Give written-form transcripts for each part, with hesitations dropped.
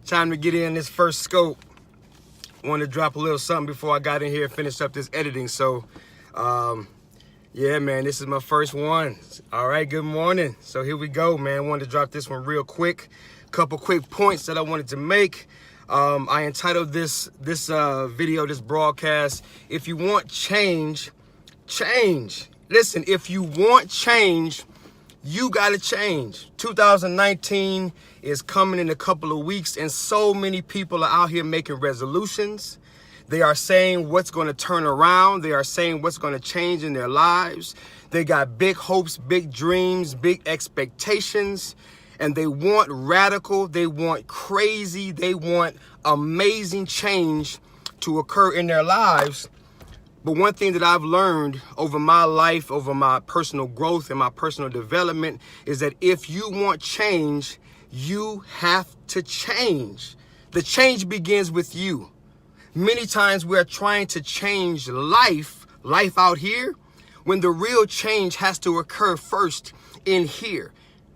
Time to get in this first scope. Wanted to drop a little something before I got in here and finished up this editing. So, yeah, man, this is my first one. All right, good morning. So here we go, man. Wanted to drop this one real quick. Couple quick points that I wanted to make. I entitled this video, this broadcast, "If you want change, change." Listen, if you want change, you gotta change. 2019 is coming in a couple of weeks, and so many people are out here making resolutions. They are saying what's going to turn around. They are saying what's going to change in their lives. They got big hopes, big dreams, big expectations, and they want radical, they want crazy, they want amazing change to occur in their lives. But one thing that I've learned over my life, over my personal growth and my personal development, is that if you want change, you have to change. The change begins with you. Many times we're trying to change life out here, when the real change has to occur first in here.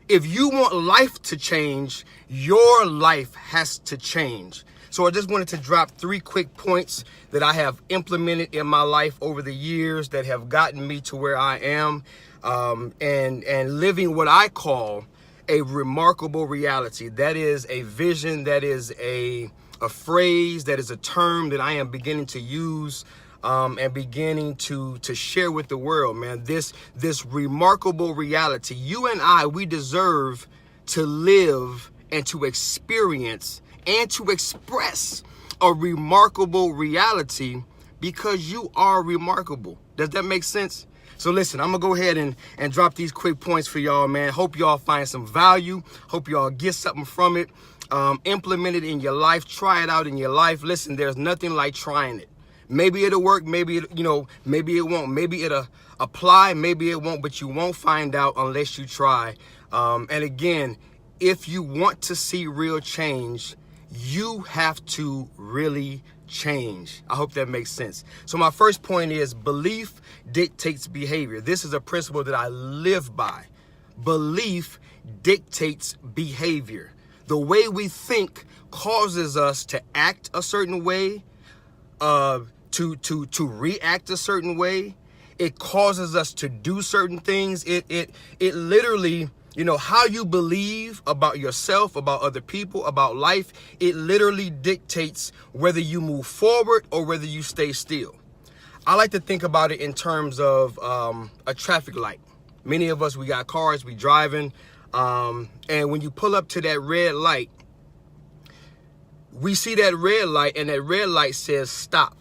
If you want life to change, your life has to change. So I just wanted to drop 3 quick points that I have implemented in my life over the years that have gotten me to where I am, and living what I call a remarkable reality. That is a vision, that is a phrase, that is a term that I am beginning to use and beginning to share with the world, man. This remarkable reality. You and I, we deserve to live and to experience and to express a remarkable reality, because you are remarkable. Does that make sense? So listen, I'm gonna go ahead and drop these quick points for y'all, man. Hope y'all find some value. Hope y'all get something from it. Implement it in your life. Try it out in your life. Listen, there's nothing like trying it. Maybe it'll work. Maybe maybe it won't. Maybe it'll apply. Maybe it won't. But you won't find out unless you try. And again, if you want to see real change, you have to really change. I hope that makes sense. So my first point is belief dictates behavior. This is a principle that I live by. Belief dictates behavior. The way we think causes us to act a certain way, to react a certain way. It causes us to do certain things. It literally, how you believe about yourself, about other people, about life, it literally dictates whether you move forward or whether you stay still. I like to think about it in terms of a traffic light. Many of us, we got cars, we driving, and when you pull up to that red light, we see that red light, and that red light says stop.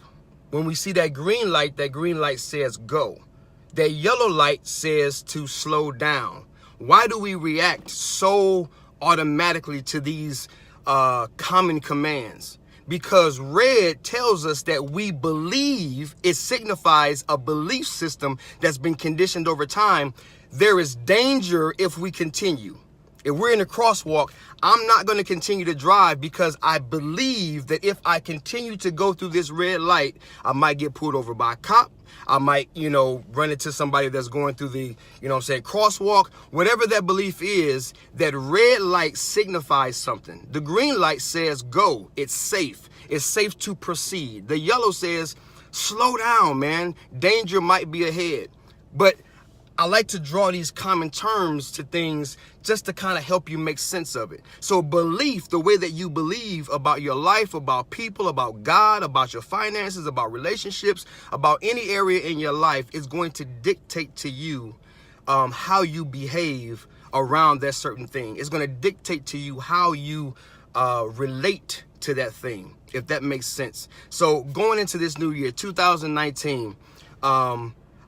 When we see that green light says go. That yellow light says to slow down. Why do we react so automatically to these common commands? Because red tells us that we believe. It signifies a belief system that's been conditioned over time. There is danger if we continue. If we're in a crosswalk, I'm not going to continue to drive because I believe that if I continue to go through this red light, I might get pulled over by a cop. I might, run into somebody that's going through the, crosswalk. Whatever that belief is, that red light signifies something. The green light says go. It's safe. It's safe to proceed. The yellow says slow down, man. Danger might be ahead. But I like to draw these common terms to things just to kind of help you make sense of it. So belief, the way that you believe about your life, about people, about God, about your finances, about relationships, about any area in your life, is going to dictate to you how you behave around that certain thing. It's going to dictate to you how you relate to that thing, if that makes sense. So going into this new year, 2019,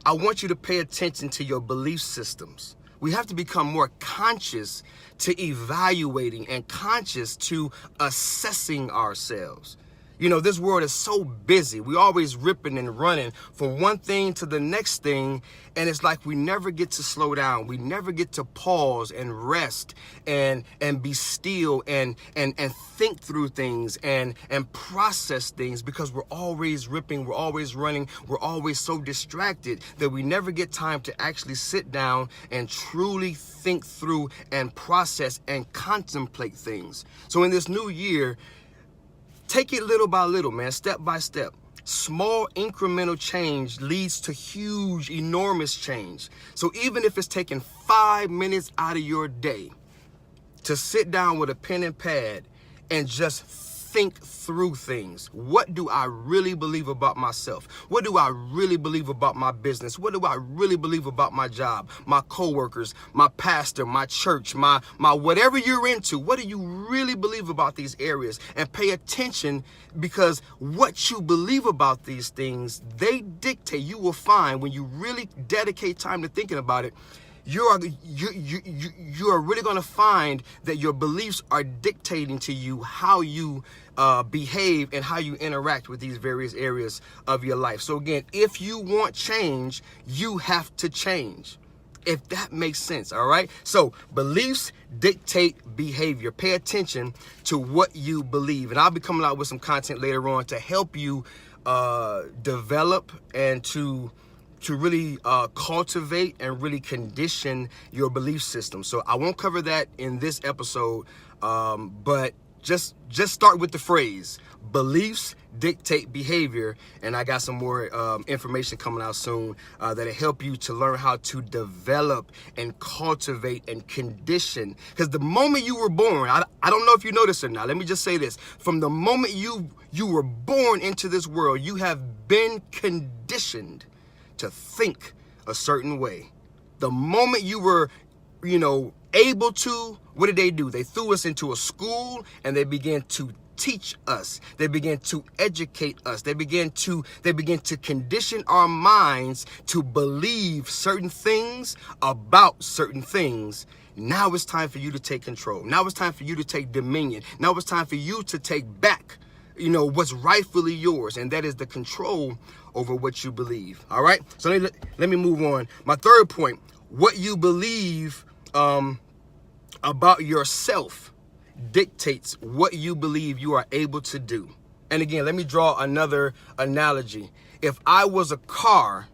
I want you to pay attention to your belief systems. We have to become more conscious to evaluating and conscious to assessing ourselves. You know, this world is so busy. We always ripping and running from one thing to the next thing. And it's like we never get to slow down. We never get to pause and rest and be still and think through things and process things, because we're always ripping, we're always running, we're always so distracted that we never get time to actually sit down and truly think through and process and contemplate things. So in this new year, take it little by little, man, step by step. Small incremental change leads to huge, enormous change. So even if it's taking 5 minutes out of your day to sit down with a pen and pad and just think through things. What do I really believe about myself? What do I really believe about my business? What do I really believe about my job, my coworkers, my pastor, my church, my whatever you're into? What do you really believe about these areas? And pay attention, because what you believe about these things, they dictate. You will find when you really dedicate time to thinking about it, you are really going to find that your beliefs are dictating to you how you behave and how you interact with these various areas of your life. So again, if you want change, you have to change. If that makes sense, all right? So beliefs dictate behavior. Pay attention to what you believe. And I'll be coming out with some content later on to help you develop and to really cultivate and really condition your belief system. So I won't cover that in this episode, but just start with the phrase, beliefs dictate behavior. And I got some more information coming out soon that'll help you to learn how to develop and cultivate and condition. Because the moment you were born, I don't know if you know this or not, let me just say this. From the moment you were born into this world, you have been conditioned to think a certain way. The moment you were, able to, what did they do? They threw us into a school and they began to teach us. They began to educate us. They began to condition our minds to believe certain things about certain things. Now it's time for you to take control. Now it's time for you to take dominion. Now it's time for you to take back, what's rightfully yours, and that is the control over what you believe. All right, so let me move on. My third point, what you believe about yourself dictates what you believe you are able to do. And again, let me draw another analogy. If I was a car,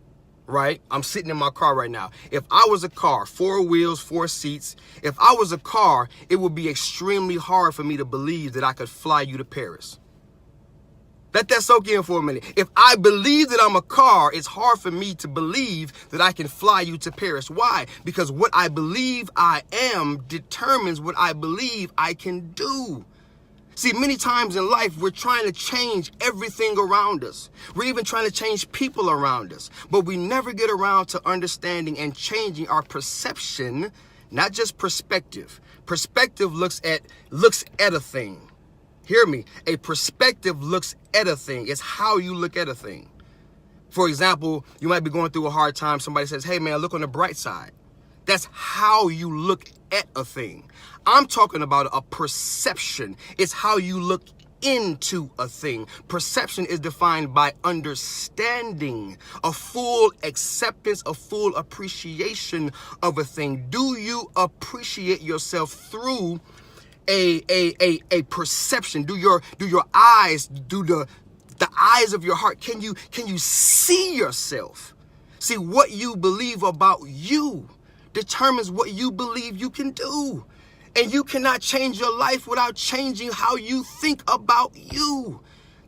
right? I'm sitting in my car right now. If I was a car, 4 wheels, 4 seats, if I was a car, it would be extremely hard for me to believe that I could fly you to Paris. Let that soak in for a minute. If I believe that I'm a car, it's hard for me to believe that I can fly you to Paris. Why? Because what I believe I am determines what I believe I can do. See, many times in life, we're trying to change everything around us. We're even trying to change people around us. But we never get around to understanding and changing our perception, not just perspective. Perspective looks at a thing. Hear me. A perspective looks at a thing. It's how you look at a thing. For example, you might be going through a hard time. Somebody says, hey, man, look on the bright side. That's how you look at a thing. I'm talking about a perception. It's how you look into a thing. Perception is defined by understanding, a full acceptance, a full appreciation of a thing. Do you appreciate yourself through a perception? Do your eyes, the eyes of your heart, can you see yourself? See, what you believe about you determines what you believe you can do. And you cannot change your life without changing how you think about you.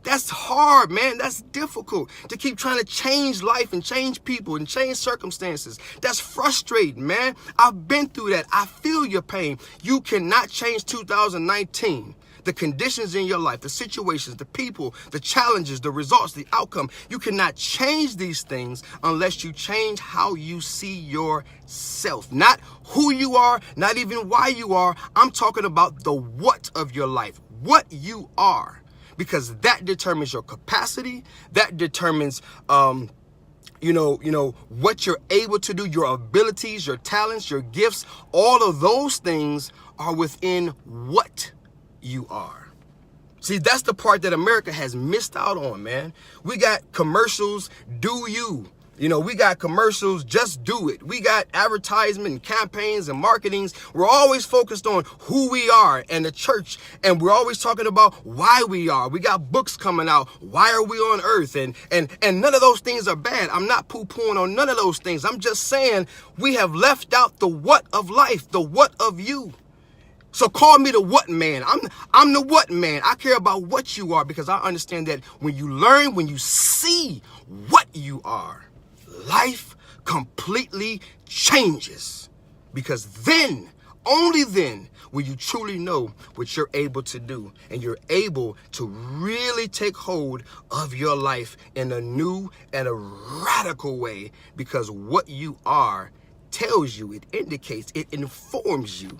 That's hard, man. That's difficult to keep trying to change life and change people and change circumstances. That's frustrating, man. I've been through that. I feel your pain. You cannot change 2019. The conditions in your life, the situations, the people, the challenges, the results, the outcome. You cannot change these things unless you change how you see yourself. Not who you are, not even why you are. I'm talking about the what of your life, what you are. Because that determines your capacity, that determines, what you're able to do, your abilities, your talents, your gifts. All of those things are within what you are. See, that's the part that America has missed out on, man. We got commercials, do you. You know, we got commercials, just do it. We got advertisement and campaigns and marketings. We're always focused on who we are and the church. And we're always talking about why we are. We got books coming out. Why are we on earth? And none of those things are bad. I'm not poo-pooing on none of those things. I'm just saying we have left out the what of life, the what of you. So call me the what man. I'm the what man. I care about what you are because I understand that when you learn, when you see what you are, life completely changes. Because then, only then, will you truly know what you're able to do. And you're able to really take hold of your life in a new and a radical way. Because what you are tells you, it indicates, it informs you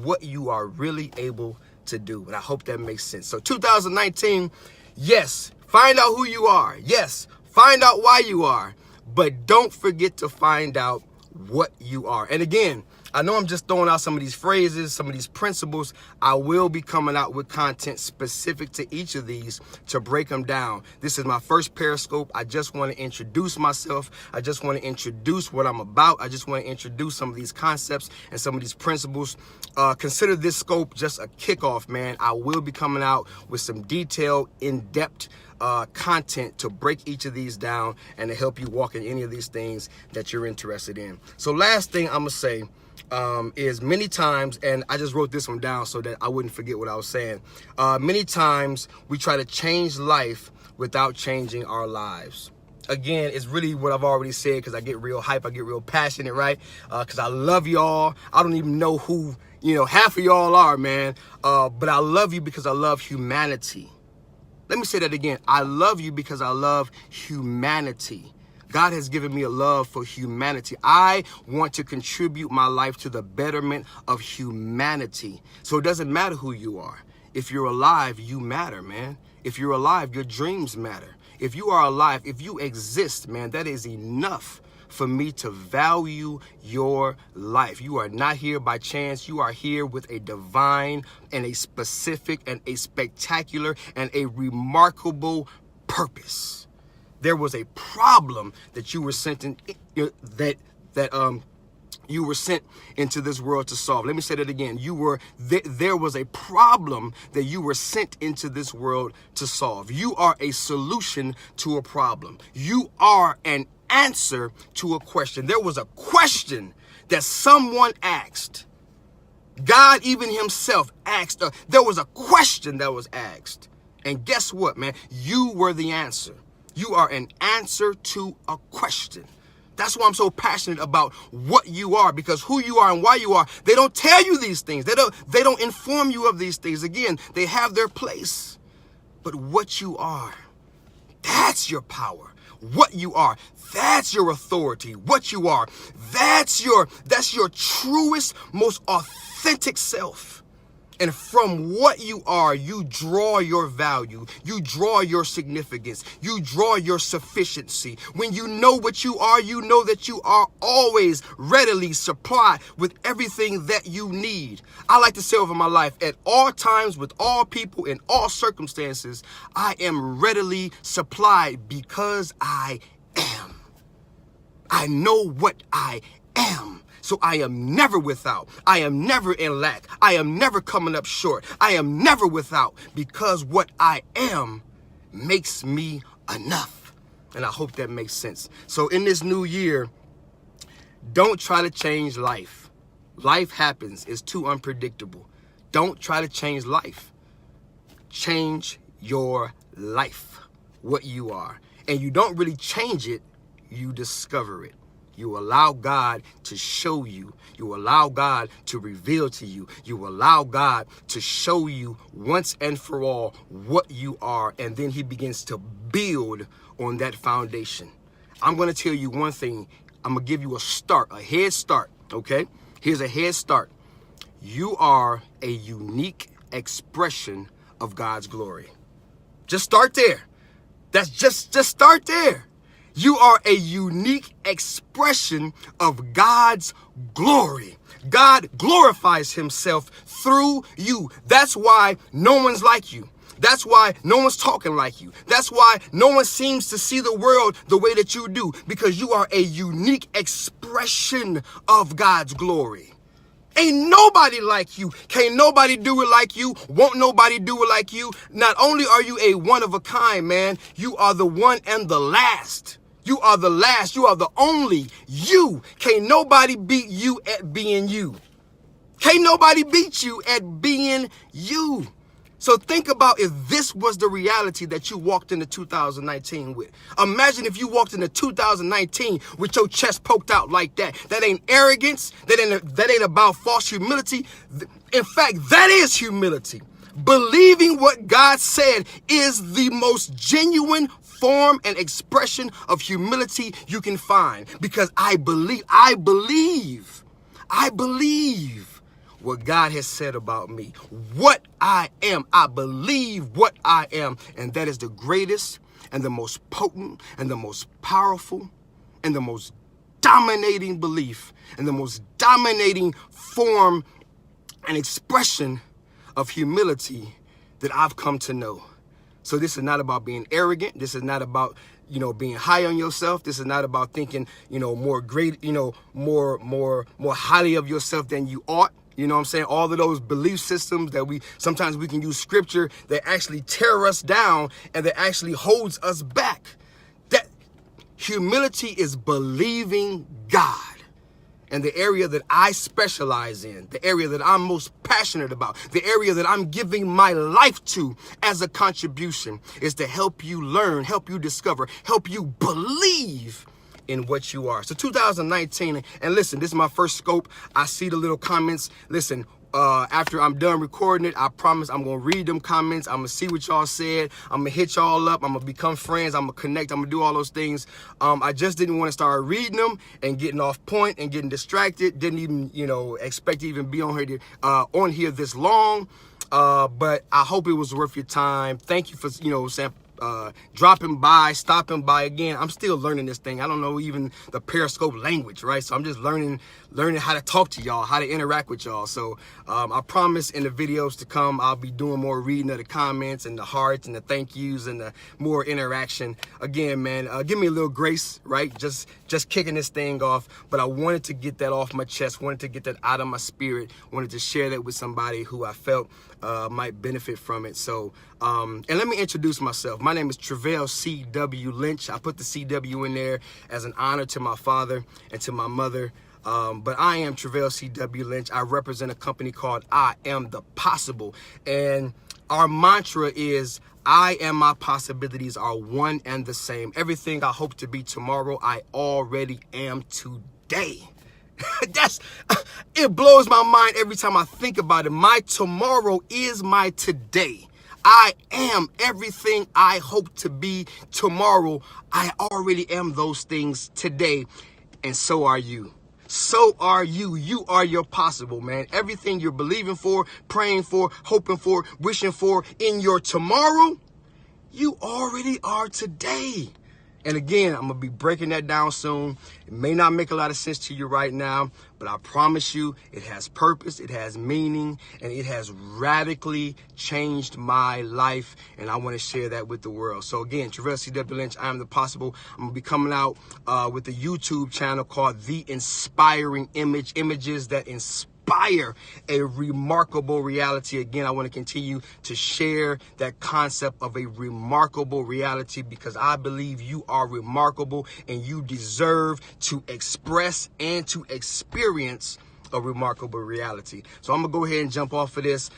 what you are really able to do. And I hope that makes sense. So 2019, yes, find out who you are. Yes, find out why you are. But don't forget to find out what you are. And again, I know I'm just throwing out some of these phrases, some of these principles. I will be coming out with content specific to each of these to break them down. This is my first Periscope. I just want to introduce myself. I just want to introduce what I'm about. I just want to introduce some of these concepts and some of these principles. Consider this scope just a kickoff, man. I will be coming out with some detailed, in-depth content to break each of these down and to help you walk in any of these things that you're interested in. So last thing I'm gonna say is many times, and I just wrote this one down so that I wouldn't forget what I was saying. Many times we try to change life without changing our lives. Again, it's really what I've already said because I get real hype, I get real passionate, right? Because I love y'all. I don't even know who, half of y'all are, man. But I love you because I love humanity. Let me say that again. I love you because I love humanity. God has given me a love for humanity. I want to contribute my life to the betterment of humanity. So it doesn't matter who you are. If you're alive, you matter, man. If you're alive, your dreams matter. If you are alive, if you exist, man, that is enough for me to value your life. You are not here by chance. You are here with a divine and a specific and a spectacular and a remarkable purpose. There was a problem that you were sent in, you were sent into this world to solve. Let me say that again. There was a problem that you were sent into this world to solve. You are a solution to a problem. You are an answer to a question. There was a question that someone asked. God even himself asked. There was a question that was asked. And guess what, man? You were the answer. You are an answer to a question. That's why I'm so passionate about what you are, because who you are and why you are, they don't tell you these things. They don't inform you of these things. Again, they have their place. But what you are, that's your power. What you are, that's your authority. What you are, that's your truest, most authentic self. And from what you are, you draw your value. You draw your significance. You draw your sufficiency. When you know what you are, you know that you are always readily supplied with everything that you need. I like to say over my life, at all times, with all people, in all circumstances, I am readily supplied because I am. I know what I am. So I am never without. I am never in lack. I am never coming up short. I am never without, because what I am makes me enough. And I hope that makes sense. So in this new year, don't try to change life. Life happens. It's too unpredictable. Don't try to change life. Change your life, what you are. And you don't really change it, you discover it. You allow God to show you. You allow God to reveal to you. You allow God to show you once and for all what you are. And then he begins to build on that foundation. I'm going to tell you one thing. I'm going to give you a head start. Okay? Here's a head start. You are a unique expression of God's glory. Just start there. That's just start there. You are a unique expression of God's glory. God glorifies himself through you. That's why no one's like you. That's why no one's talking like you. That's why no one seems to see the world the way that you do, because you are a unique expression of God's glory. Ain't nobody like you. Can't nobody do it like you. Won't nobody do it like you. Not only are you a one of a kind, man, you are the one and the last. You are the last. You are the only. You. Can't nobody beat you at being you. Can't nobody beat you at being you. So think about if this was the reality that you walked into 2019 with. Imagine if you walked into 2019 with your chest poked out like that. That ain't arrogance. That ain't about false humility. In fact, that is humility. Believing what God said is the most genuine form and expression of humility you can find. Because I believe what God has said about me, what I am. I believe what I am. And that is the greatest and the most potent and the most powerful and the most dominating belief and the most dominating form and expression of humility that I've come to know. So this is not about being arrogant. This is not about, being high on yourself. This is not about thinking, more great, more highly of yourself than you ought. You know what I'm saying? All of those belief systems that sometimes we can use scripture that actually tear us down and that actually holds us back. That humility is believing God. And the area that I specialize in, the area that I'm most passionate about, the area that I'm giving my life to as a contribution is to help you learn, help you discover, help you believe in what you are. So 2019, and listen, this is my first scope. I see the little comments. Listen, after I'm done recording it, I promise I'm going to read them comments. I'm going to see what y'all said. I'm going to hit y'all up. I'm going to become friends. I'm going to connect. I'm going to do all those things. I just didn't want to start reading them and getting off point and getting distracted. Didn't even, expect to even be on here this long. But I hope it was worth your time. Thank you for, dropping by, stopping by. Again, I'm still learning this thing. I don't know even the Periscope language, right? So I'm just learning how to talk to y'all, how to interact with y'all. So I promise in the videos to come, I'll be doing more reading of the comments and the hearts and the thank yous and the more interaction. Again, man, give me a little grace, right? Just kicking this thing off. But I wanted to get that off my chest, wanted to get that out of my spirit, wanted to share that with somebody who I felt might benefit from it. So, and let me introduce myself. My name is Travell C.W. Lynch. I put the C.W. in there as an honor to my father and to my mother. But I am Travell C.W. Lynch. I represent a company called iAMthepossible. And our mantra is, I and my possibilities are one and the same. Everything I hope to be tomorrow, I already am today. It blows my mind every time I think about it. My tomorrow is my today. I am everything I hope to be tomorrow. I already am those things today. And so are you. So are you. You are your possible, man. Everything you're believing for, praying for, hoping for, wishing for in your tomorrow, you already are today. And again, I'm going to be breaking that down soon. It may not make a lot of sense to you right now, but I promise you it has purpose, it has meaning, and it has radically changed my life. And I want to share that with the world. So again, Travell C.W. Lynch, I am the possible. I'm going to be coming out with a YouTube channel called The Inspiring Image, images that inspire a remarkable reality. Again, I want to continue to share that concept of a remarkable reality because I believe you are remarkable and you deserve to express and to experience a remarkable reality. So I'm gonna go ahead and jump off of this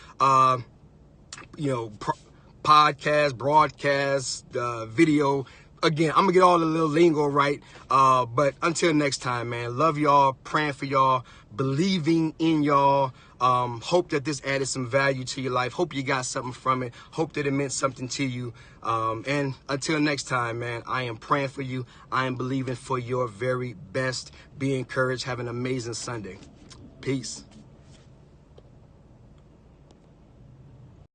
podcast, broadcast, video. Again, I'm gonna get all the little lingo right. But until next time, man, love y'all, praying for y'all, believing in y'all. Hope that this added some value to your life. Hope you got something from it. Hope that it meant something to you. And until next time, man, I am praying for you. I am believing for your very best. Be encouraged. Have an amazing Sunday. Peace.